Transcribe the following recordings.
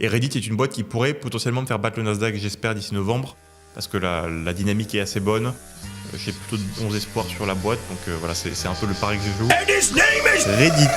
Et Reddit est une boîte qui pourrait potentiellement me faire battre le Nasdaq, j'espère, d'ici novembre, parce que la dynamique est assez bonne. J'ai plutôt de bons espoirs sur la boîte, donc voilà, c'est un peu le pari que je joue. Reddit.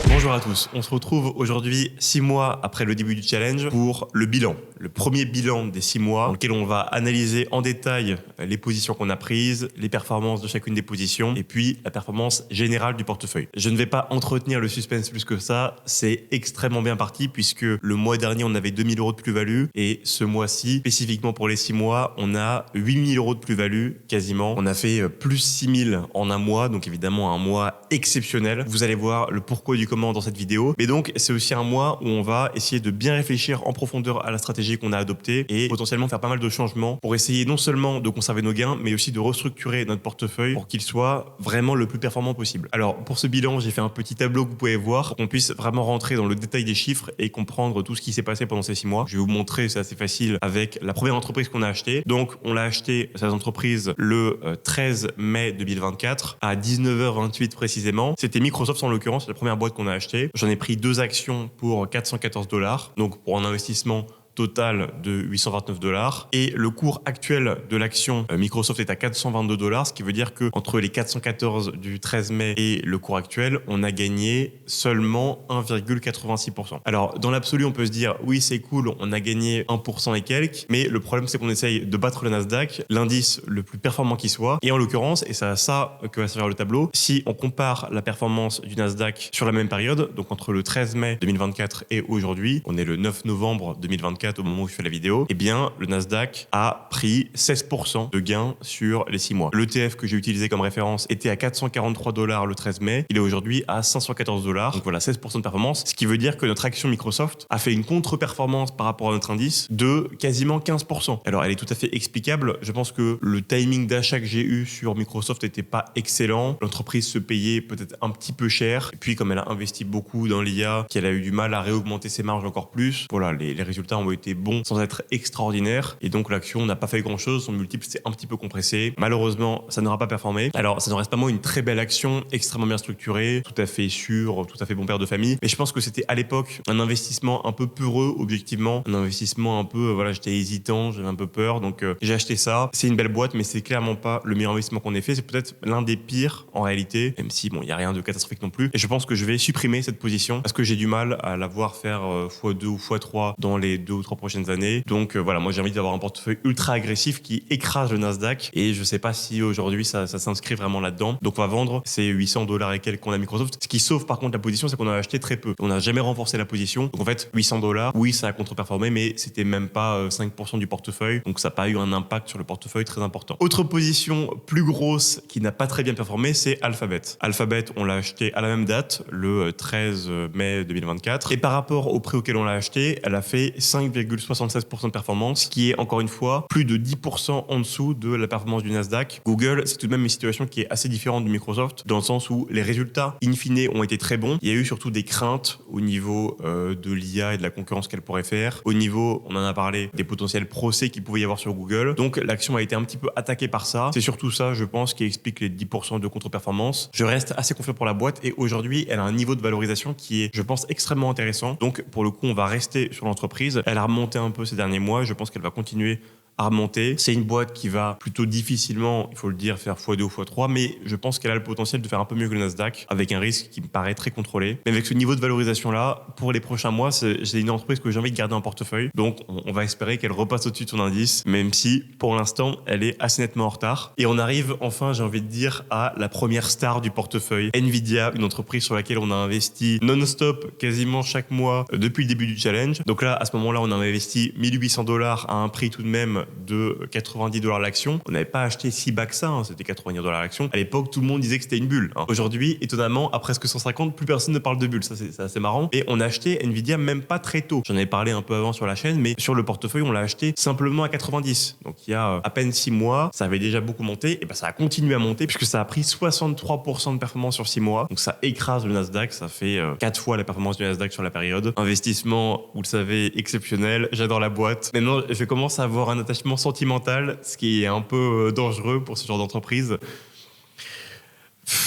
Bonjour à tous, on se retrouve aujourd'hui 6 mois après le début du challenge pour le bilan. Le premier bilan des 6 mois dans lequel on va analyser en détail les positions qu'on a prises, les performances de chacune des positions et puis la performance générale du portefeuille. Je ne vais pas entretenir le suspense plus que ça, c'est extrêmement bien parti puisque le mois dernier on avait 2000 € de plus-value et ce mois-ci, spécifiquement pour les 6 mois, on a 8000 € de plus-value quasiment. On a fait plus 6000 en un mois, donc évidemment un mois exceptionnel. Vous allez voir le pourquoi du comment dans cette vidéo. Mais donc, c'est aussi un mois où on va essayer de bien réfléchir en profondeur à la stratégie qu'on a adoptée et potentiellement faire pas mal de changements pour essayer non seulement de conserver nos gains, mais aussi de restructurer notre portefeuille pour qu'il soit vraiment le plus performant possible. Alors, pour ce bilan, j'ai fait un petit tableau que vous pouvez voir pour qu'on puisse vraiment rentrer dans le détail des chiffres et comprendre tout ce qui s'est passé pendant ces 6 mois. Je vais vous montrer, c'est assez facile, avec la première entreprise qu'on a achetée. Donc, on l'a acheté, cette entreprise, le 13 mai 2024 à 19h28 précisément. C'était Microsoft en l'occurrence, la première boîte qu'on a acheté. J'en ai pris 2 actions pour 414 $, donc pour un investissement total de 829 $. Et le cours actuel de l'action Microsoft est à 422 $, ce qui veut dire que entre les 414 du 13 mai et le cours actuel, on a gagné seulement 1,86%. Alors, dans l'absolu, on peut se dire, oui, c'est cool, on a gagné 1% et quelques, mais le problème, c'est qu'on essaye de battre le Nasdaq, l'indice le plus performant qui soit. Et en l'occurrence, et c'est à ça que va servir le tableau, si on compare la performance du Nasdaq sur la même période, donc entre le 13 mai 2024 et aujourd'hui, on est le 9 novembre 2024, au moment où je fais la vidéo, eh bien, le Nasdaq a pris 16% de gains sur les 6 mois. L'ETF que j'ai utilisé comme référence était à 443 $ le 13 mai. Il est aujourd'hui à 514 $. Donc voilà, 16% de performance. Ce qui veut dire que notre action Microsoft a fait une contre-performance par rapport à notre indice de quasiment 15%. Alors, elle est tout à fait explicable. Je pense que le timing d'achat que j'ai eu sur Microsoft n'était pas excellent. L'entreprise se payait peut-être un petit peu cher. Et puis, comme elle a investi beaucoup dans l'IA, qu'elle a eu du mal à réaugmenter ses marges encore plus, voilà, les résultats ont été bons sans être extraordinaires. Et donc, l'action n'a pas fait grand-chose. Son multiple s'est un petit peu compressé. Malheureusement, ça n'aura pas performé. Alors, ça ne reste pas moi une très belle action, extrêmement bien structurée, tout à fait sûre, tout à fait bon père de famille. Mais je pense que c'était à l'époque un investissement un peu peureux, objectivement. Un investissement un peu, voilà, j'étais hésitant, j'avais un peu peur. Donc, j'ai acheté ça. C'est une belle boîte, mais c'est clairement pas le meilleur investissement qu'on ait fait. C'est peut-être l'un des pires en réalité, même si, bon, il n'y a rien de catastrophique non plus. Et je pense que je vais supprimer cette position parce que j'ai du mal à la voir faire x2 ou x3 dans les 2 ou 3 prochaines années. Donc voilà, moi j'ai envie d'avoir un portefeuille ultra agressif qui écrase le Nasdaq et je sais pas si aujourd'hui ça s'inscrit vraiment là-dedans. Donc on va vendre ces 800 $ et quelques qu'on a Microsoft. Ce qui sauve par contre la position, c'est qu'on a acheté très peu. On n'a jamais renforcé la position. Donc en fait, 800 $, oui, ça a contre-performé, mais c'était même pas 5% du portefeuille. Donc ça n'a pas eu un impact sur le portefeuille très important. Autre position plus grosse qui n'a pas très bien performé, c'est Alphabet. Alphabet, on l'a acheté à la même date, le 13 mai 2024. Et par rapport au prix auquel on l'a acheté, elle a fait 5,76% de performance, qui est encore une fois plus de 10% en dessous de la performance du Nasdaq. Google, c'est tout de même une situation qui est assez différente de Microsoft, dans le sens où les résultats in fine ont été très bons. Il y a eu surtout des craintes au niveau de l'IA et de la concurrence qu'elle pourrait faire. Au niveau, on en a parlé, des potentiels procès qu'il pouvait y avoir sur Google. Donc l'action a été un petit peu attaquée par ça. C'est surtout ça, je pense, qui explique les 10% de contre-performance. Je reste assez confiant pour la boîte et aujourd'hui, elle a un niveau de valorisation qui est, je pense, extrêmement intéressant. Donc pour le coup, on va rester sur l'entreprise. Elle a remonté un peu ces derniers mois. Je pense qu'elle va continuer à remonter. C'est une boîte qui va plutôt difficilement, il faut le dire, faire x2 ou x3, mais je pense qu'elle a le potentiel de faire un peu mieux que le Nasdaq, avec un risque qui me paraît très contrôlé. Mais avec ce niveau de valorisation-là, pour les prochains mois, c'est une entreprise que j'ai envie de garder en portefeuille. Donc, on va espérer qu'elle repasse au-dessus de son indice, même si, pour l'instant, elle est assez nettement en retard. Et on arrive, enfin, j'ai envie de dire, à la première star du portefeuille, Nvidia, une entreprise sur laquelle on a investi non-stop, quasiment chaque mois, depuis le début du challenge. Donc là, à ce moment-là, on a investi 1800 $ à un prix tout de même de 90 $ l'action. On n'avait pas acheté si bas que ça, hein, c'était 90 $ l'action. À l'époque, tout le monde disait que c'était une bulle. Hein. Aujourd'hui, étonnamment, à presque 150, plus personne ne parle de bulle. Ça, c'est assez marrant. Et on a acheté Nvidia même pas très tôt. J'en avais parlé un peu avant sur la chaîne, mais sur le portefeuille, on l'a acheté simplement à 90. Donc il y a à peine 6 mois, ça avait déjà beaucoup monté. Et ben ça a continué à monter puisque ça a pris 63% de performance sur 6 mois. Donc ça écrase le Nasdaq. Ça fait 4 fois la performance du Nasdaq sur la période. Investissement, vous le savez, exceptionnel. J'adore la boîte. Maintenant, je commence à avoir un attachement sentimental, ce qui est un peu dangereux pour ce genre d'entreprise.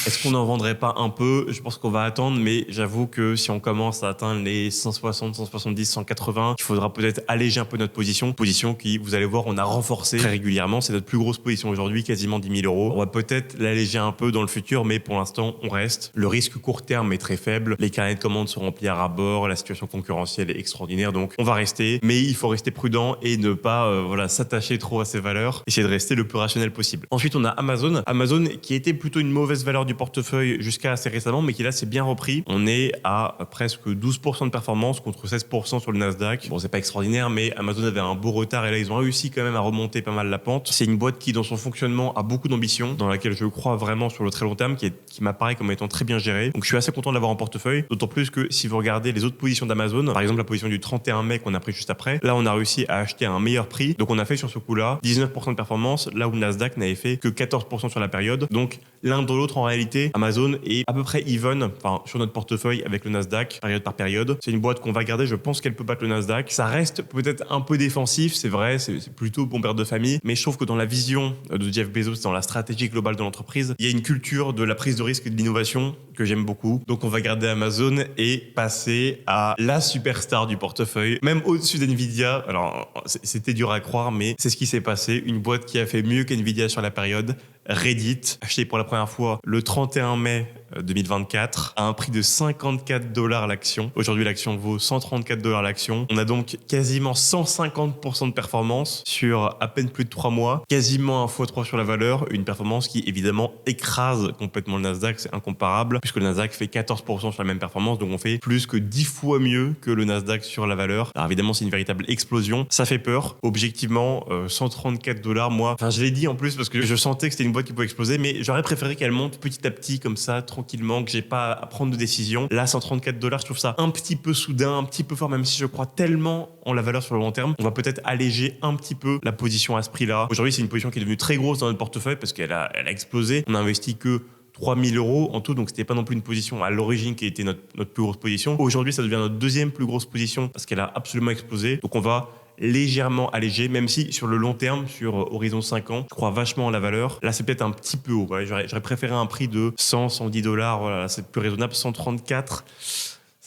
Est-ce qu'on n'en vendrait pas un peu? Je pense qu'on va attendre, mais j'avoue que si on commence à atteindre les 160, 170, 180, il faudra peut-être alléger un peu notre position qui, vous allez voir, on a renforcé très régulièrement. C'est notre plus grosse position aujourd'hui, quasiment 10 000 euros. On va peut-être l'alléger un peu dans le futur, mais pour l'instant, on reste. Le risque court terme est très faible. Les carnets de commandes sont remplis à ras-bord. La situation concurrentielle est extraordinaire, donc on va rester. Mais il faut rester prudent et ne pas s'attacher trop à ces valeurs. Essayer de rester le plus rationnel possible. Ensuite, on a Amazon. Amazon qui était plutôt une mauvaise valeur du portefeuille jusqu'à assez récemment, mais qui là s'est bien repris. On est à presque 12% de performance contre 16% sur le Nasdaq. Bon, c'est pas extraordinaire, mais Amazon avait un beau retard et là, ils ont réussi quand même à remonter pas mal la pente. C'est une boîte qui, dans son fonctionnement, a beaucoup d'ambition, dans laquelle je crois vraiment sur le très long terme, qui m'apparaît comme étant très bien gérée. Donc, je suis assez content de l'avoir en portefeuille, d'autant plus que si vous regardez les autres positions d'Amazon, par exemple la position du 31 mai qu'on a pris juste après, là, on a réussi à acheter à un meilleur prix. Donc, on a fait sur ce coup-là 19% de performance, là où le Nasdaq n'avait fait que 14% sur la période. Donc, l'un dans l'autre, en réalité, Amazon est à peu près even, sur notre portefeuille avec le Nasdaq, période par période. C'est une boîte qu'on va garder, je pense qu'elle peut battre le Nasdaq. Ça reste peut-être un peu défensif, c'est vrai, c'est plutôt bon père de famille, mais je trouve que dans la vision de Jeff Bezos, dans la stratégie globale de l'entreprise, il y a une culture de la prise de risque et de l'innovation que j'aime beaucoup. Donc on va garder Amazon et passer à la superstar du portefeuille, même au-dessus d'NVIDIA. Alors, c'était dur à croire, mais c'est ce qui s'est passé. Une boîte qui a fait mieux qu'NVIDIA sur la période, Reddit, acheté pour la première fois le 31 mai 2024 à un prix de $54 l'action. Aujourd'hui, l'action vaut $134 l'action. On a donc quasiment 150% de performance sur à peine plus de 3 mois, quasiment un x3 sur la valeur, une performance qui évidemment écrase complètement le Nasdaq, c'est incomparable puisque le Nasdaq fait 14% sur la même performance, donc on fait plus que 10 fois mieux que le Nasdaq sur la valeur. Alors évidemment, c'est une véritable explosion, ça fait peur. Objectivement, $134, moi, je l'ai dit en plus parce que je sentais que c'était une boîte qui pouvait exploser, mais j'aurais préféré qu'elle monte petit à petit comme ça, tranquillement, que j'ai pas à prendre de décision. Là, $134, je trouve ça un petit peu soudain, un petit peu fort, même si je crois tellement en la valeur sur le long terme. On va peut-être alléger un petit peu la position à ce prix-là. Aujourd'hui, c'est une position qui est devenue très grosse dans notre portefeuille parce qu'elle a explosé. On a investi que 3 000 euros en tout, donc c'était pas non plus une position à l'origine qui était notre plus grosse position. Aujourd'hui, ça devient notre deuxième plus grosse position parce qu'elle a absolument explosé. Donc on va légèrement allégé, même si sur le long terme, sur horizon 5 ans, je crois vachement en la valeur. Là, c'est peut-être un petit peu haut. Voilà, j'aurais préféré un prix de 100, $110. Voilà, c'est plus raisonnable. 134,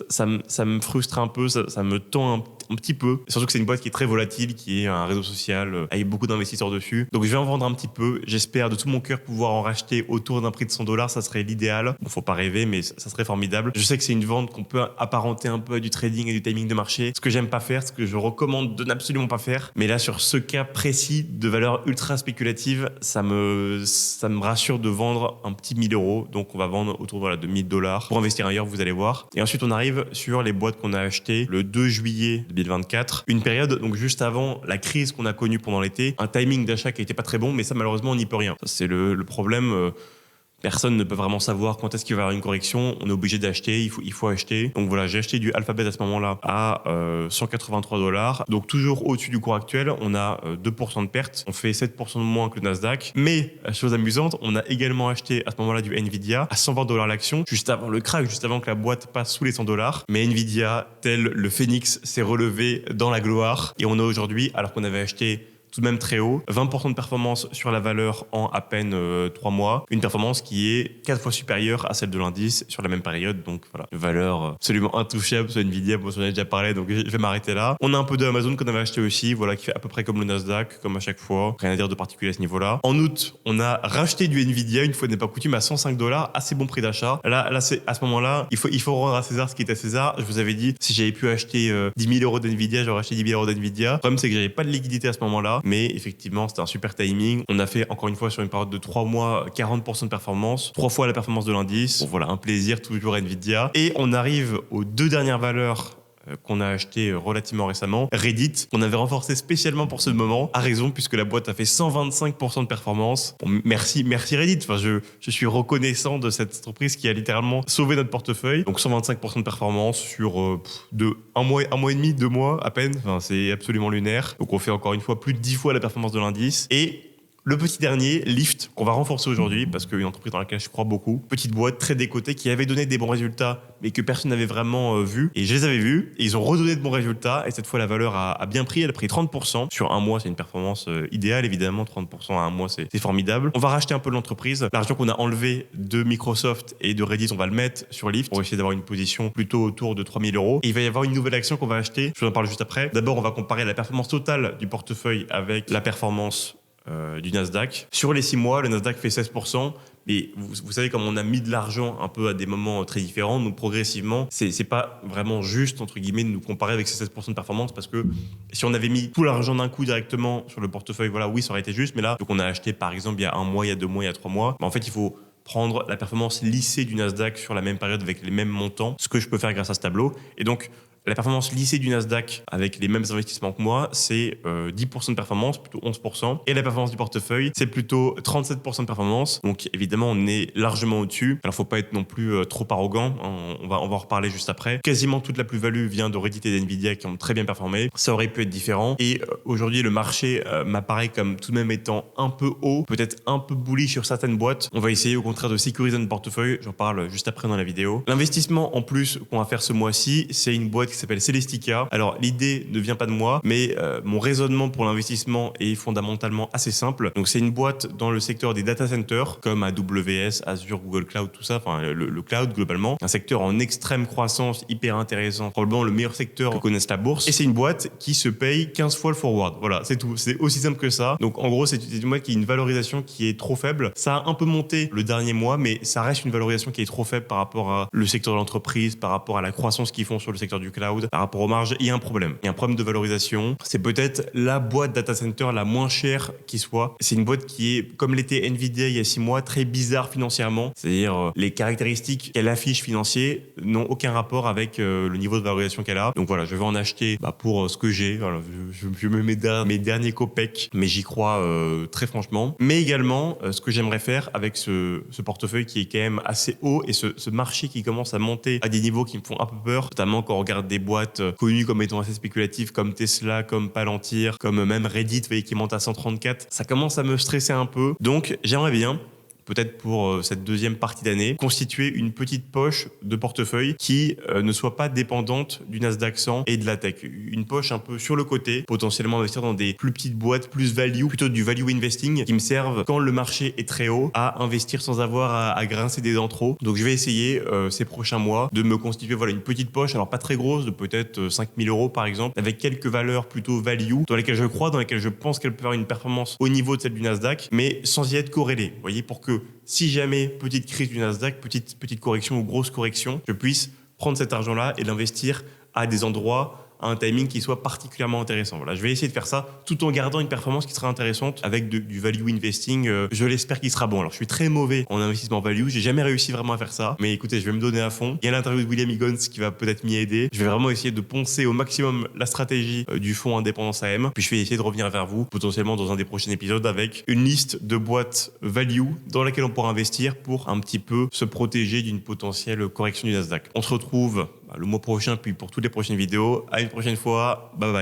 ça me frustre un peu, ça me tend un petit peu. Surtout que c'est une boîte qui est très volatile, qui est un réseau social avec beaucoup d'investisseurs dessus. Donc je vais en vendre un petit peu. J'espère de tout mon cœur pouvoir en racheter autour d'un prix de $100. Ça serait l'idéal. Bon, faut pas rêver, mais ça serait formidable. Je sais que c'est une vente qu'on peut apparenter un peu à du trading et du timing de marché. Ce que j'aime pas faire, ce que je recommande de n'absolument pas faire. Mais là, sur ce cas précis de valeur ultra spéculative, ça me rassure de vendre un petit 1 000 euros. Donc on va vendre autour de $1 000 pour investir ailleurs, vous allez voir. Et ensuite, on arrive sur les boîtes qu'on a achetées le 2 juillet 2024. Une période, donc juste avant la crise qu'on a connue pendant l'été. Un timing d'achat qui n'était pas très bon, mais ça, malheureusement, on n'y peut rien. Ça, c'est le problème. Personne ne peut vraiment savoir quand est-ce qu'il va y avoir une correction. On est obligé d'acheter, il faut acheter. Donc voilà, j'ai acheté du Alphabet à ce moment-là à $183. Donc toujours au-dessus du cours actuel, on a 2% de perte. On fait 7% de moins que le Nasdaq. Mais, chose amusante, on a également acheté à ce moment-là du Nvidia à $120 l'action, juste avant le crack, juste avant que la boîte passe sous les $100. Mais Nvidia, tel le phénix, s'est relevé dans la gloire. Et on a aujourd'hui, alors qu'on avait acheté tout de même très haut, 20% de performance sur la valeur en à peine 3 mois, une performance qui est 4 fois supérieure à celle de l'indice sur la même période, donc voilà, une valeur absolument intouchable sur Nvidia, bon, j'en ai déjà parlé, donc je vais m'arrêter là. On a un peu de Amazon qu'on avait acheté aussi, voilà, qui fait à peu près comme le Nasdaq, comme à chaque fois, rien à dire de particulier à ce niveau-là. En août, on a racheté du Nvidia, une fois n'est pas coutume, à $105, assez bon prix d'achat. Là c'est, à ce moment-là, il faut rendre à César ce qui est à César. Je vous avais dit, si j'avais pu acheter 10 000 euros d'Nvidia, j'aurais acheté 10 000 euros d'Nvidia. Le problème, c'est que j'avais pas de liquidité à ce moment-là, mais effectivement, c'était un super timing. On a fait, encore une fois, sur une période de 3 mois, 40% de performance, 3 fois la performance de l'indice. Bon, voilà, un plaisir, toujours Nvidia. Et on arrive aux 2 dernières valeurs qu'on a acheté relativement récemment, Reddit, qu'on avait renforcé spécialement pour ce moment, à raison, puisque la boîte a fait 125% de performance. Bon, merci Reddit. Enfin, je suis reconnaissant de cette entreprise qui a littéralement sauvé notre portefeuille. Donc 125% de performance sur un mois et demi, 2 mois à peine. Enfin, c'est absolument lunaire. Donc on fait encore une fois plus de 10 fois la performance de l'indice. Et Le petit dernier, Lyft, qu'on va renforcer aujourd'hui parce qu'une entreprise dans laquelle je crois beaucoup. Petite boîte très décotée qui avait donné des bons résultats mais que personne n'avait vraiment vu. Et je les avais vus et ils ont redonné de bons résultats. Et cette fois, la valeur a bien pris. Elle a pris 30%. Sur un mois, c'est une performance idéale, évidemment. 30% à un mois, c'est formidable. On va racheter un peu l'entreprise. L'argent qu'on a enlevé de Microsoft et de Reddit, on va le mettre sur Lyft pour essayer d'avoir une position plutôt autour de 3 000 euros. Et il va y avoir une nouvelle action qu'on va acheter. Je vous en parle juste après. D'abord, on va comparer la performance totale du portefeuille avec la performance du Nasdaq. Sur les 6 mois, le Nasdaq fait 16%. Mais vous savez, comme on a mis de l'argent un peu à des moments très différents, donc progressivement, c'est pas vraiment juste, entre guillemets, de nous comparer avec ces 16% de performance parce que si on avait mis tout l'argent d'un coup directement sur le portefeuille, voilà, oui, ça aurait été juste. Mais là, donc on a acheté par exemple il y a 1 mois, il y a 2 mois, il y a 3 mois. En fait, il faut prendre la performance lissée du Nasdaq sur la même période avec les mêmes montants, ce que je peux faire grâce à ce tableau. Et donc, la performance lissée du Nasdaq avec les mêmes investissements que moi, c'est 10% de performance, plutôt 11%. Et la performance du portefeuille, c'est plutôt 37% de performance. Donc évidemment, on est largement au-dessus. Alors, faut pas être non plus trop arrogant. On va en reparler juste après. Quasiment toute la plus-value vient de Reddit et d'Nvidia qui ont très bien performé. Ça aurait pu être différent. Et aujourd'hui, le marché m'apparaît comme tout de même étant un peu haut, peut-être un peu bullish sur certaines boîtes. On va essayer au contraire de sécuriser notre portefeuille. J'en parle juste après dans la vidéo. L'investissement en plus qu'on va faire ce mois-ci, c'est une boîte qui s'appelle Celestica. Alors l'idée ne vient pas de moi, mais mon raisonnement pour l'investissement est fondamentalement assez simple. Donc c'est une boîte dans le secteur des data centers comme AWS, Azure, Google Cloud, tout ça, enfin le cloud globalement. Un secteur en extrême croissance, hyper intéressant, probablement le meilleur secteur que connaisse la bourse. Et c'est une boîte qui se paye 15 fois le forward. Voilà, c'est tout. C'est aussi simple que ça. Donc en gros, c'est une boîte qui a une valorisation qui est trop faible. Ça a un peu monté le dernier mois, mais ça reste une valorisation qui est trop faible par rapport à le secteur de l'entreprise, par rapport à la croissance qu'ils font sur le secteur du cloud, par rapport aux marges. Il y a un problème. Il y a un problème de valorisation. C'est peut-être la boîte data center la moins chère qui soit. C'est une boîte qui est, comme l'était Nvidia il y a 6 mois, très bizarre financièrement. C'est-à-dire les caractéristiques qu'elle affiche financières n'ont aucun rapport avec le niveau de valorisation qu'elle a. Donc voilà, je vais en acheter pour ce que j'ai. Voilà, je me mets mes derniers copecs, mais j'y crois très franchement. Mais également, ce que j'aimerais faire avec ce portefeuille qui est quand même assez haut et ce marché qui commence à monter à des niveaux qui me font un peu peur, notamment quand on regarde des boîtes connues comme étant assez spéculatives comme Tesla, comme Palantir, comme même Reddit, vous voyez, qui monte à 134. Ça commence à me stresser un peu. Donc j'aimerais bien, peut-être pour cette deuxième partie d'année, constituer une petite poche de portefeuille qui ne soit pas dépendante du Nasdaq 100 et de la tech. Une poche un peu sur le côté, potentiellement investir dans des plus petites boîtes, plus value, plutôt du value investing, qui me servent quand le marché est très haut à investir sans avoir à grincer des dents trop. Donc je vais essayer ces prochains mois de me constituer une petite poche, alors pas très grosse, de peut-être 5 000 euros par exemple, avec quelques valeurs plutôt value, dans lesquelles je crois, dans lesquelles je pense qu'elle peut avoir une performance au niveau de celle du Nasdaq, mais sans y être corrélée. Vous voyez, pour que si jamais petite crise du Nasdaq, petite correction ou grosse correction, je puisse prendre cet argent-là et l'investir à des endroits, à un timing qui soit particulièrement intéressant. Voilà, je vais essayer de faire ça tout en gardant une performance qui sera intéressante avec du value investing. Je l'espère qu'il sera bon. Alors, je suis très mauvais en investissement value. J'ai jamais réussi vraiment à faire ça. Mais écoutez, je vais me donner à fond. Il y a l'interview de William Higgins qui va peut-être m'y aider. Je vais vraiment essayer de poncer au maximum la stratégie du fonds Indépendance AM. Puis, je vais essayer de revenir vers vous, potentiellement dans un des prochains épisodes, avec une liste de boîtes value dans laquelle on pourra investir pour un petit peu se protéger d'une potentielle correction du Nasdaq. On se retrouve le mois prochain, puis pour toutes les prochaines vidéos. À une prochaine fois. Bye bye.